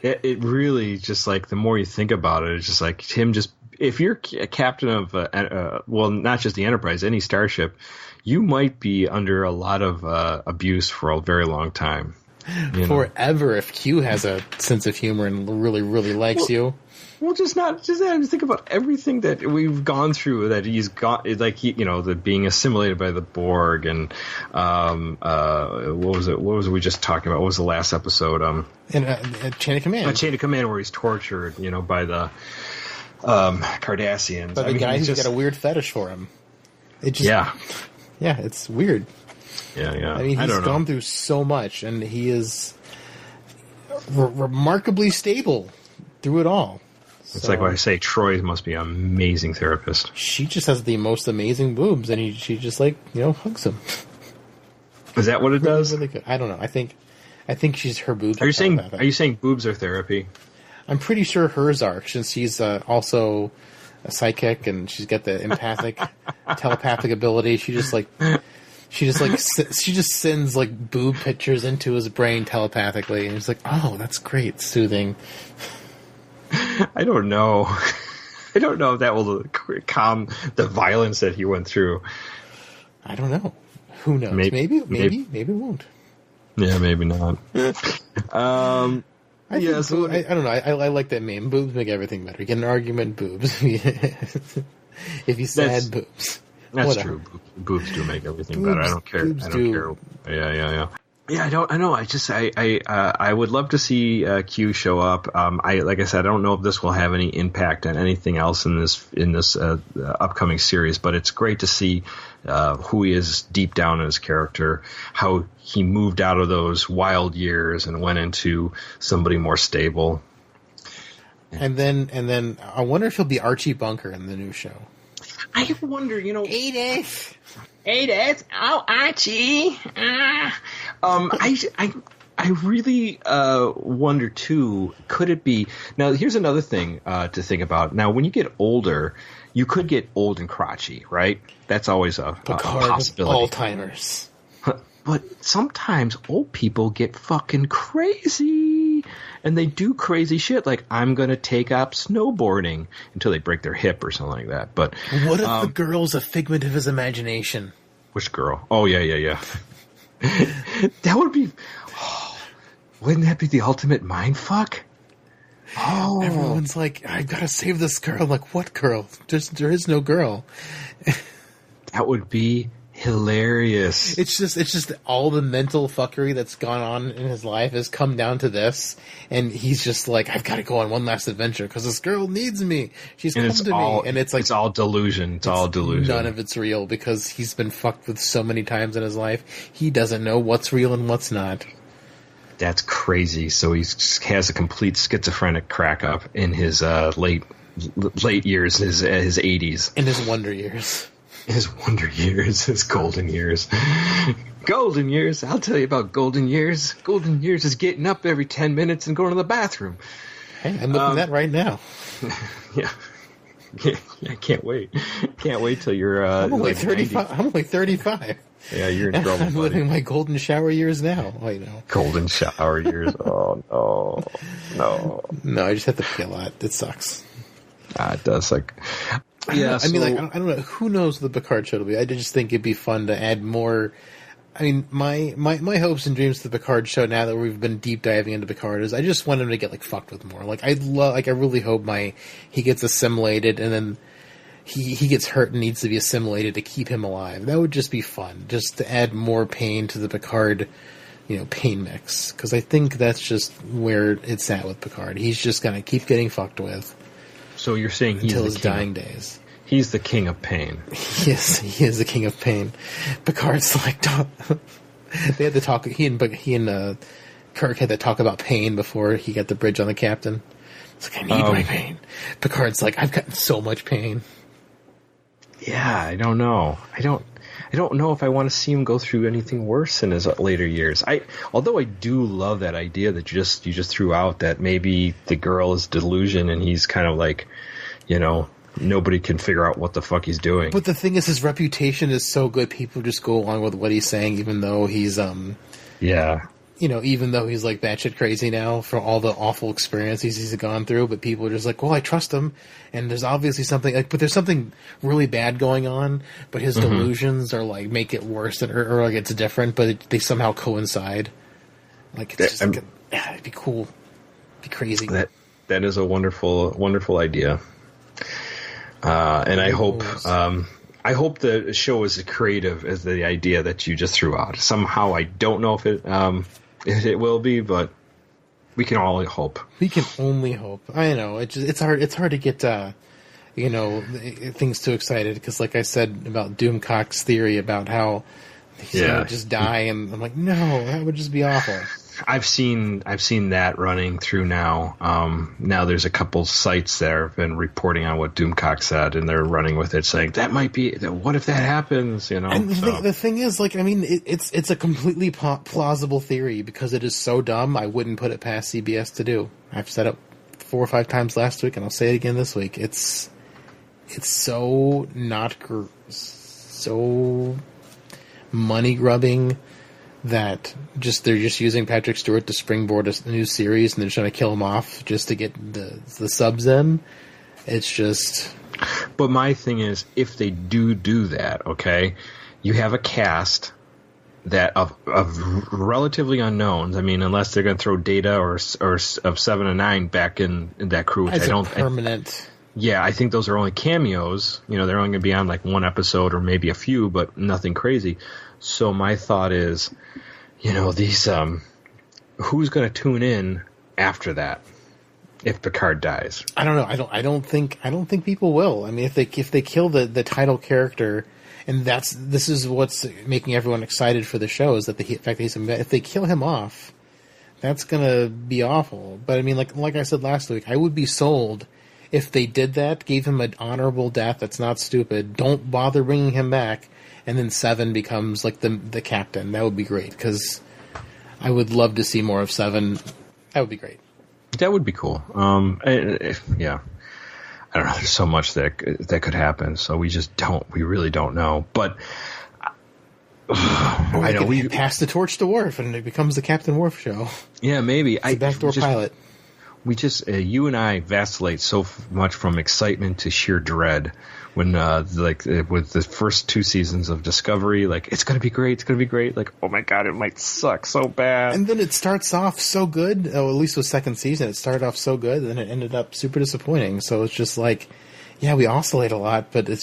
It really just, the more you think about it, it's just him just, if you're a captain of, not just the Enterprise, any starship, you might be under a lot of abuse for a very long time. Forever, if Q has a sense of humor and really, really likes you. Well, just think about everything that we've gone through. That he's got, the being assimilated by the Borg, and what was it? What was we just talking about? What was the last episode? Chain of Command. A Chain of Command, where he's tortured, by the Cardassians. By the guy who's got a weird fetish for him. Yeah, it's weird. Yeah. He's gone through so much, and he is remarkably stable through it all. It's like what I say, Troy must be an amazing therapist. She just has the most amazing boobs, and she just hugs him. Is that what it does? Really good. I don't know. I think she's her boobs. Are you saying boobs are therapy? I'm pretty sure hers are, since she's also a psychic, and she's got the empathic, telepathic ability. She just sends boob pictures into his brain telepathically, and he's like, "Oh, that's great, soothing." I don't know. I don't know if that will calm the violence that he went through. I don't know. Who knows? Maybe it won't. Yeah, maybe not. I don't know. I like that meme. Boobs make everything better. You get an argument, boobs. If you sad, boobs. That's true. Boobs do make everything better. I don't care. Yeah. Yeah, I know. I would love to see Q show up. Like I said, I don't know if this will have any impact on anything else in this upcoming series, but it's great to see who he is deep down in his character, how he moved out of those wild years and went into somebody more stable. And then I wonder if he'll be Archie Bunker in the new show. I wonder, Edith. Oh, Archie. I really wonder too. Could it be? Now, here's another thing to think about. Now, when you get older, you could get old and crotchety, right? That's always a possibility. Alzheimer's. But sometimes old people get fucking crazy. And they do crazy shit, like I'm going to take up snowboarding until they break their hip or something like that. But what if the girl's a figment of his imagination? Which girl? Oh, yeah. That would be... Oh, wouldn't that be the ultimate mindfuck? Oh. Everyone's like, I've got to save this girl. I'm like, what girl? There is no girl. That would be hilarious. It's just all the mental fuckery that's gone on in his life has come down to this, and he's just like, I've got to go on one last adventure because this girl needs me. She's come to me, and it's like it's all delusion. It's all delusion. None of it's real because he's been fucked with so many times in his life. He doesn't know what's real and what's not. That's crazy. So he has a complete schizophrenic crack up in his late years, his 80s, in his wonder years. His wonder years, his golden years. Golden years, I'll tell you about golden years. Golden years is getting up every 10 minutes and going to the bathroom. Hey, I'm looking at that right now. Yeah. I can't wait. Can't wait till you're I'm only like 35. 90. I'm only 35. Yeah, you're in trouble. I'm living my golden shower years now. I know. Golden shower years. Oh, no. No, I just have to pee a lot. It sucks. It does. Like... Yeah, I mean, like, I don't know. Who knows what the Picard show will be? I just think it'd be fun to add more. I mean, my hopes and dreams for the Picard show now that we've been deep diving into Picard is I just want him to get like fucked with more. Like I really hope he gets assimilated and then he gets hurt and needs to be assimilated to keep him alive. That would just be fun, just to add more pain to the Picard, pain mix. Because I think that's just where it's at with Picard. He's just gonna keep getting fucked with. So you're saying he's until his dying days. He's the king of pain. Yes, he is the king of pain. Picard's like, they had to talk. He and Kirk had to talk about pain before he got the bridge on the captain. It's like, I need my pain. Picard's like, I've gotten so much pain. Yeah, I don't know. I don't know if I want to see him go through anything worse in his later years. Although I do love that idea that you just threw out, that maybe the girl is delusion and he's kind of like, nobody can figure out what the fuck he's doing. But the thing is, his reputation is so good, people just go along with what he's saying, even though he's even though he's like batshit crazy now for all the awful experiences he's gone through. But people are just like, well, I trust him, and there's obviously something but there's something really bad going on. But his delusions are like make it worse, or like it's different, but they somehow coincide. Like it's just it'd be cool, it'd be crazy. That is a wonderful idea. And I hope the show is as creative as the idea that you just threw out. Somehow, I don't know if it will be, but we can only hope. We can only hope. I know it's hard. It's hard to get things too excited because, like I said about Doomcock's theory about how he's gonna just die, and I'm like, no, that would just be awful. I've seen that running through now. Now there's a couple sites that have been reporting on what Doomcock said, and they're running with it, saying that might be. What if that happens? And the thing is, like, I mean, it's a completely plausible theory because it is so dumb. I wouldn't put it past CBS to do. I've said it 4 or 5 times last week, and I'll say it again this week. It's so not so money grubbing. That they're just using Patrick Stewart to springboard a new series, and they're trying to kill him off just to get the subs in. It's just. But my thing is, if they do that, okay, you have a cast that of relatively unknowns. I mean, unless they're going to throw Data or of 7 and 9 back in that crew, which as I don't permanent. I think those are only cameos. They're only going to be on like one episode or maybe a few, but nothing crazy. So my thought is, these who's going to tune in after that if Picard dies? I don't know. I don't think people will. I mean, if they kill the title character, and this is what's making everyone excited for the show, is that the fact that he's if they kill him off, that's gonna be awful. But I mean, like I said last week, I would be sold if they did that, gave him an honorable death that's not stupid. Don't bother bringing him back, and then Seven becomes like the captain. That would be great, because I would love to see more of Seven. That would be great. That would be cool. Yeah. I don't know. There's so much that could happen. So we really don't know. But I know we pass the torch to Worf, and it becomes the Captain Worf show. Yeah, maybe. It's a backdoor pilot. We just you and I vacillate so much from excitement to sheer dread when with the first 2 seasons of Discovery, like, it's gonna be great, like, oh my god, it might suck so bad, and then it starts off so good. At least with second season, it started off so good, and then it ended up super disappointing. So it's just like, yeah, we oscillate a lot, but the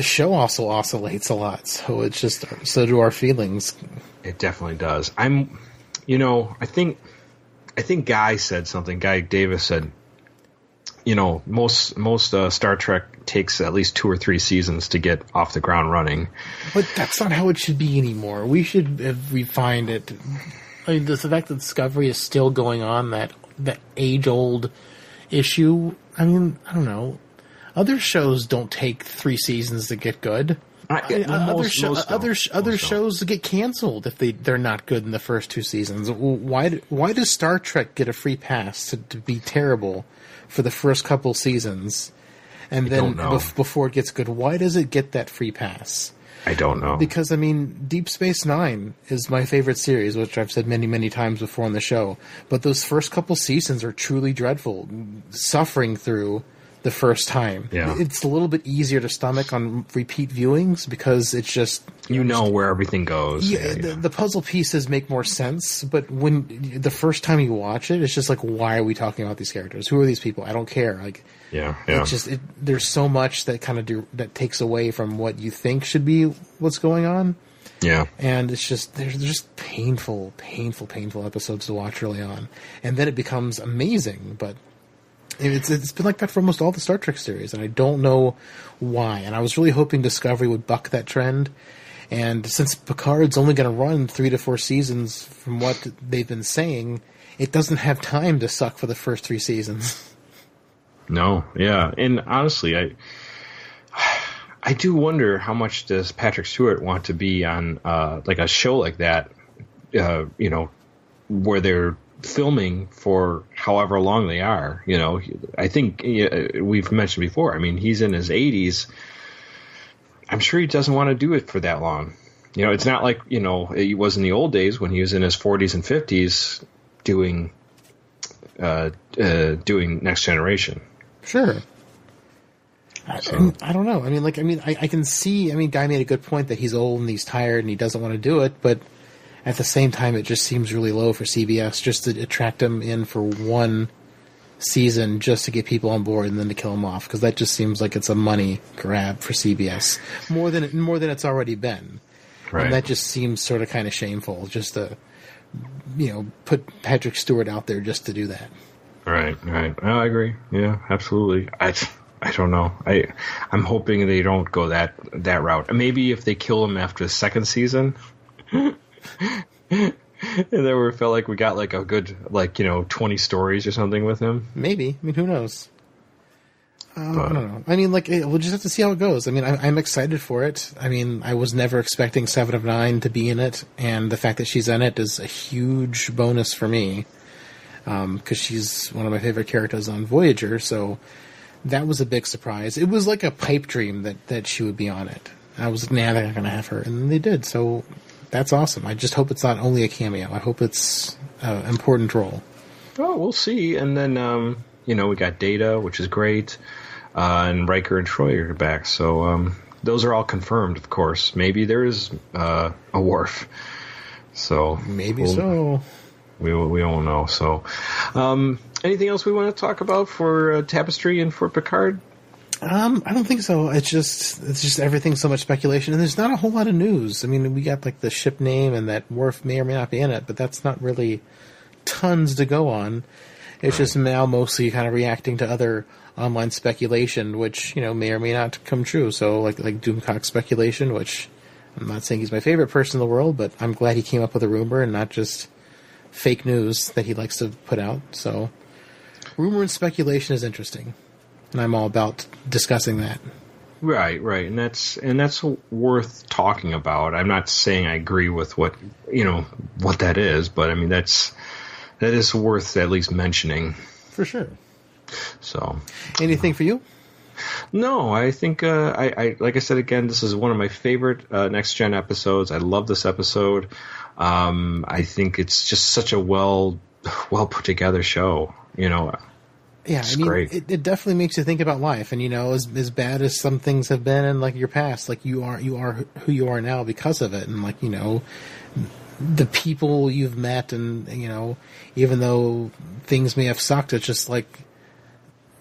show also oscillates a lot. So it's just, so do our feelings. It definitely does. I think Guy Davis said, most Star Trek takes at least 2 or 3 seasons to get off the ground running. But that's not how it should be anymore. We should have refined it. I mean, the fact that Discovery is still going on, that age-old issue, I mean, I don't know. Other shows don't take 3 seasons to get good. Other shows get canceled if they're not good in the first 2 seasons. Why does Star Trek get a free pass to be terrible for the first couple seasons, and then before it gets good? Why does it get that free pass? I don't know. Because, I mean, Deep Space Nine is my favorite series, which I've said many, many times before on the show. But those first couple seasons are truly dreadful, suffering through the first time. Yeah. It's a little bit easier to stomach on repeat viewings because it's just... where everything goes. Yeah, the puzzle pieces make more sense, but when the first time you watch it, it's just like, why are we talking about these characters? Who are these people? I don't care. Like, it's just, there's so much that that takes away from what you think should be what's going on. Yeah. And it's just, there's just painful episodes to watch early on. And then it becomes amazing, but it's been like that for almost all the Star Trek series, and I don't know why. And I was really hoping Discovery would buck that trend. And since Picard's only going to run 3 to 4 seasons from what they've been saying, it doesn't have time to suck for the first 3 seasons. No, yeah. And honestly, I do wonder how much does Patrick Stewart want to be on like a show like that, where they're filming for however long they are. I think we've mentioned before, I mean, he's in his 80s. I'm sure he doesn't want to do it for that long. It's not like, it was in the old days when he was in his 40s and 50s doing Next Generation. Sure. I don't know. I can see, Guy made a good point that he's old and he's tired and he doesn't want to do it, but at the same time, it just seems really low for CBS just to attract him in for 1 season just to get people on board and then to kill him off, because that just seems like it's a money grab for CBS more than it's already been. Right. And that just seems sort of kind of shameful, just to put Patrick Stewart out there just to do that. Right. I agree. Yeah, absolutely. I don't know. I'm hoping they don't go that route. Maybe if they kill him after the 2nd season. And then we felt like we got like a good 20 stories or something with him. Maybe. Who knows? I don't know. We'll just have to see how it goes. I'm excited for it. I was never expecting 7 of 9 to be in it, and the fact that she's in it is a huge bonus for me, because she's one of my favorite characters on Voyager, so that was a big surprise. It was like a pipe dream that she would be on it. I was like, nah, they're not going to have her, and they did, so that's awesome. I just hope it's not only a cameo. I hope it's an important role. Oh, we'll see. And then, we got Data, which is great, and Riker and Troy are back. So those are all confirmed, of course. Maybe there is a Worf. So maybe so. We won't know. So anything else we want to talk about for Tapestry and for Picard? I don't think so. It's just everything's so much speculation, and there's not a whole lot of news. I mean, we got like the ship name and that Worf may or may not be in it, but that's not really tons to go on. It's just now mostly kind of reacting to other online speculation, which, you know, may or may not come true. So like Doomcock speculation, which I'm not saying he's my favorite person in the world, but I'm glad he came up with a rumor and not just fake news that he likes to put out. So rumor and speculation is interesting, and I'm all about discussing that. Right, and that's worth talking about. I'm not saying I agree with what that is, but I mean that is worth at least mentioning. For sure. So, anything for you? No, I think I like I said again, this is one of my favorite Next Gen episodes. I love this episode. I think it's just such a well put together show. You know. Yeah, I mean, great. It definitely makes you think about life, and you know, as bad as some things have been in like your past, like you are who you are now because of it, and like, you know, the people you've met, and you know, even though things may have sucked, it's just like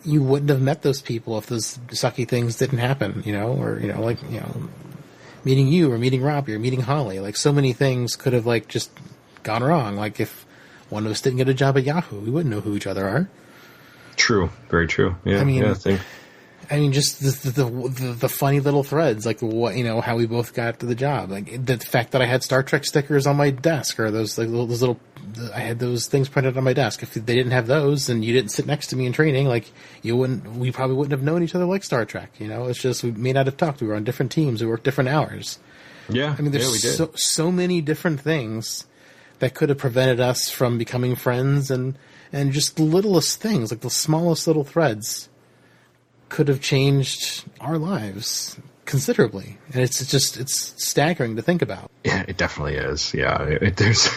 you wouldn't have met those people if those sucky things didn't happen, you know, or you know, like, you know, meeting you or meeting Robbie or meeting Holly, like so many things could have like just gone wrong. Like if one of us didn't get a job at Yahoo, we wouldn't know who each other are. True, very true. Yeah, I mean, just the funny little threads, like what, you know, how we both got to the job, like the fact that I had Star Trek stickers on my desk, or those like those little, I had those things printed on my desk. If they didn't have those, and you didn't sit next to me in training, like we probably wouldn't have known each other like Star Trek. You know, it's just we may not have talked. We were on different teams. We worked different hours. Yeah, I mean, there's so many different things that could have prevented us from becoming friends, and just the littlest things, like the smallest little threads, could have changed our lives considerably. And it's staggering to think about. Yeah, it definitely is. Yeah, there's,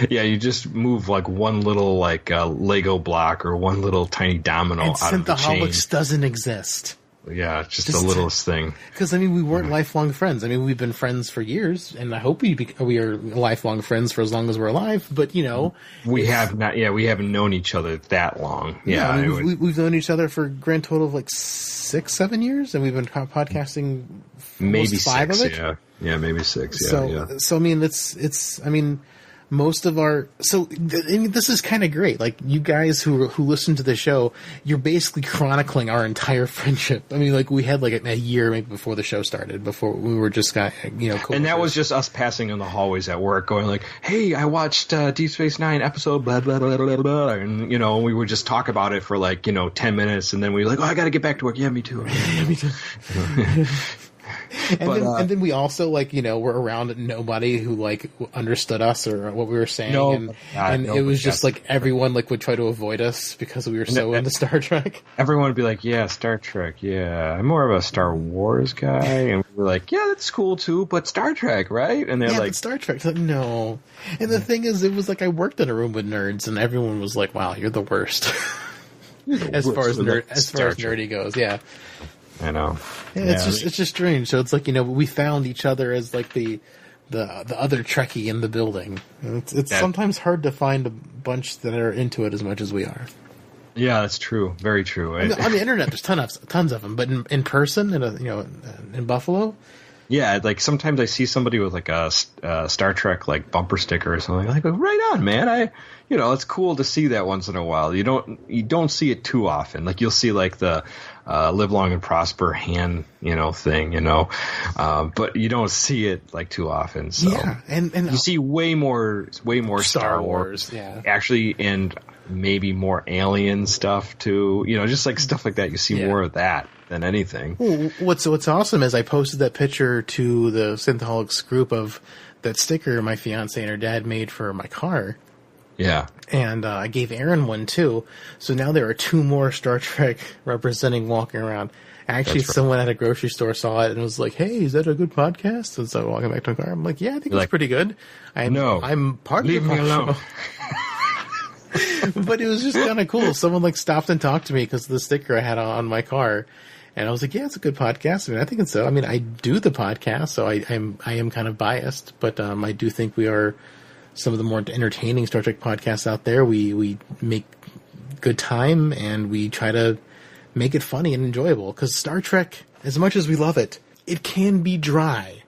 yeah, you just move like one little like Lego block or one little tiny domino and out of the chain. Synthaholics doesn't exist. Yeah, just the littlest thing. Because I mean, we weren't lifelong friends. I mean, we've been friends for years, and I hope we are lifelong friends for as long as we're alive. But you know, we have not. Yeah, we haven't known each other that long. Yeah, I mean, we've known each other for a grand total of like 6-7 years, and we've been podcasting maybe 5 of it. Yeah, maybe 6. Yeah, so I mean, it's. I mean, most of our this is kind of great. Like you guys who listen to the show, you're basically chronicling our entire friendship. I mean, like we had like a year maybe before the show started, before we were just and that was just us passing in the hallways at work, going like, "Hey, I watched Deep Space Nine episode blah blah blah blah blah," and you know, we would just talk about it for like 10 minutes, and then we were like, "Oh, I got to get back to work." Yeah, me too. Yeah, me too. And then we also were around nobody who like understood us or what we were saying, and it was just like everyone like would try to avoid us because we were so into Star Trek. Everyone would be like, "Yeah, Star Trek. Yeah, I'm more of a Star Wars guy," and we were like, "Yeah, that's cool too, but Star Trek, right?" And they're like, but Star Trek. Like, no. And the thing is, it was like I worked in a room with nerds, and everyone was like, "Wow, you're the worst." As far as nerdy goes, yeah. I know. Yeah, it's just strange. So it's like, we found each other as like the other Trekkie in the building. It's sometimes hard to find a bunch that are into it as much as we are. Yeah, that's true. Very true. On the internet, there's tons of them, but in person, in Buffalo. Yeah, like sometimes I see somebody with like a Star Trek like bumper sticker or something. I go, right on, man. It's cool to see that once in a while. You don't see it too often. Like you'll see like the live long and prosper hand, thing, but you don't see it like too often. So yeah, and you see way more Star Wars, yeah, actually, and maybe more alien stuff too. Just like stuff like that. You see more of that than anything. Well, what's awesome is I posted that picture to the Synthaholics group of that sticker my fiance and her dad made for my car. Yeah. And I gave Aaron one too. So now there are 2 more Star Trek representing walking around. Actually, someone at a grocery store saw it and was like, "Hey, is that a good podcast?" And so walking back to the car, I'm like, "Yeah, I think it's pretty good." I'm part leave of the me alone. But it was just kind of cool. Someone like stopped and talked to me because of the sticker I had on my car. And I was like, "Yeah, it's a good podcast." I mean, I think it's so. I mean, I do the podcast, so I am kind of biased, but I do think we are some of the more entertaining Star Trek podcasts out there. We make good time, and we try to make it funny and enjoyable. Because Star Trek, as much as we love it, it can be dry.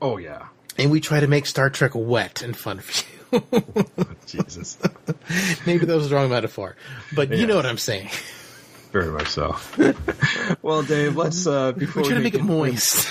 Oh, yeah. And we try to make Star Trek wet and fun for you. Jesus. Maybe that was the wrong metaphor. But you know what I'm saying. Very much so. Well, Dave, let's before we're trying to make it moist.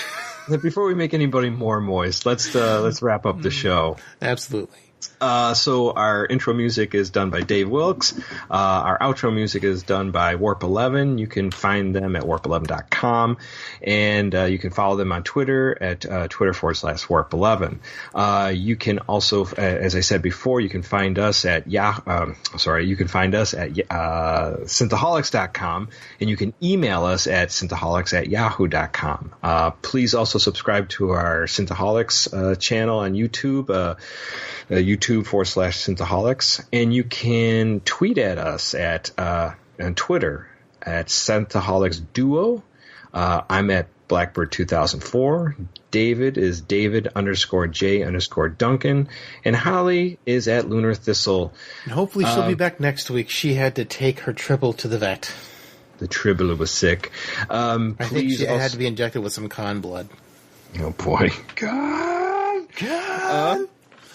Before we make anybody more moist, let's wrap up the show. Absolutely. So our intro music is done by Dave Wilkes. Our outro music is done by Warp 11. You can find them at warp11.com, and you can follow them on Twitter at Twitter/Warp11. You can also, as I said before, you can find us at Synthaholics.com, and you can email us at Synthaholics@yahoo.com. Please also subscribe to our Synthaholics channel on YouTube. YouTube/Synthaholics, and you can tweet at us on Twitter at Synthaholics Duo. I'm at Blackbird 2004. David is David_J_Duncan, and Holly is at Lunar Thistle. And hopefully she'll be back next week. She had to take her triple to the vet. The triple was sick. I think she had to be injected with some con blood. Oh boy, God.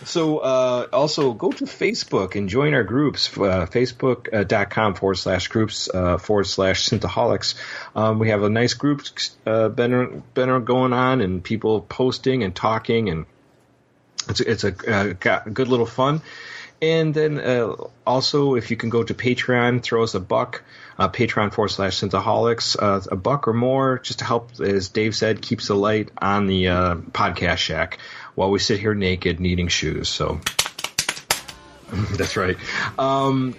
So also go to Facebook and join our groups, facebook.com/groups/Synthaholics. We have a nice group been going on, and people posting and talking, and it's a good little fun. And then also, if you can go to Patreon, throw us a buck, Patreon/Synthaholics, a buck or more, just to help, as Dave said, keeps the light on the podcast shack while we sit here naked needing shoes. So that's right.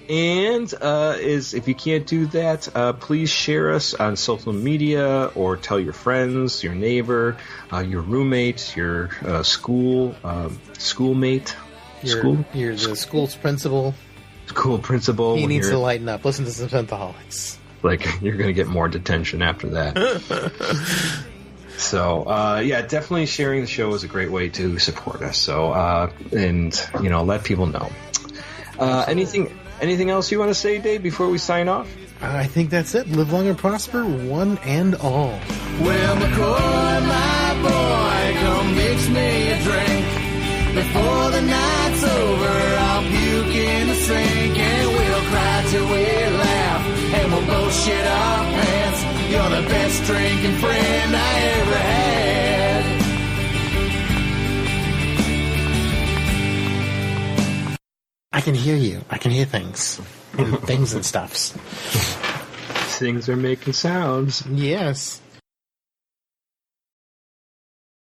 If you can't do that, please share us on social media, or tell your friends, your neighbor, your roommate, your schoolmate. You're the school's principal. School principal. He needs to lighten up. Listen to some Synthaholics. Like, you're going to get more detention after that. So, definitely sharing the show is a great way to support us. So, let people know. Anything else you want to say, Dave, before we sign off? I think that's it. Live long and prosper, one and all. Well, McCoy, my boy, come mix me a drink. Before the night's over, I'll puke in the sink, and we'll cry till we laugh, and we'll both shit our pants. You're the best drinking friend I ever had. I can hear you. I can hear things. And things and stuffs. Things are making sounds. Yes.